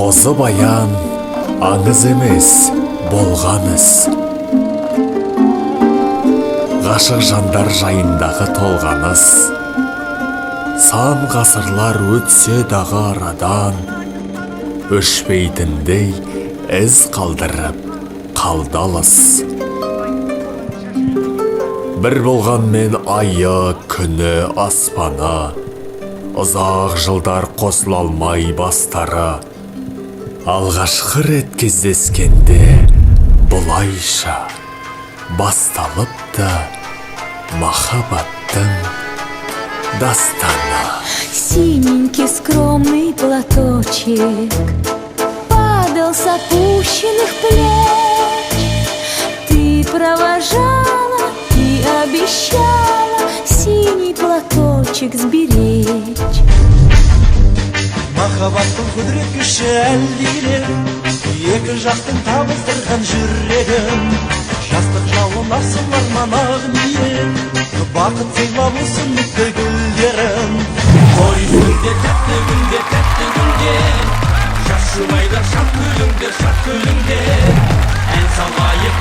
Қозы баян аңыз емес болғаныз. Ғашық жандар жайындағы толғаныс. Сан ғасырлар өтсе дағы арадан, өшпейтіндей із қалдырып қалдалыс. Бір болғанмен айы, күні, аспаны, ұзақ жылдар қосыла алмай бастары. Алғашқы рет кездескенде бұлайша басталыпты махаббаттың дастаны. Синенький скромный платочек падал с опущенных плеч. Ты провожала и обещала синий платочек сберечь. Махаббаттың құдірет күші әлдиле, екі жақтың табыстырған жүрегім. Жастық жауын асыл арман ақ ниет, бақыт сыйлап осы мүкті гүлдерім. Ой гүлде, тәтті гүлде, тәтті гүлде, жас жұбайлар шат күліңдер, ән салайық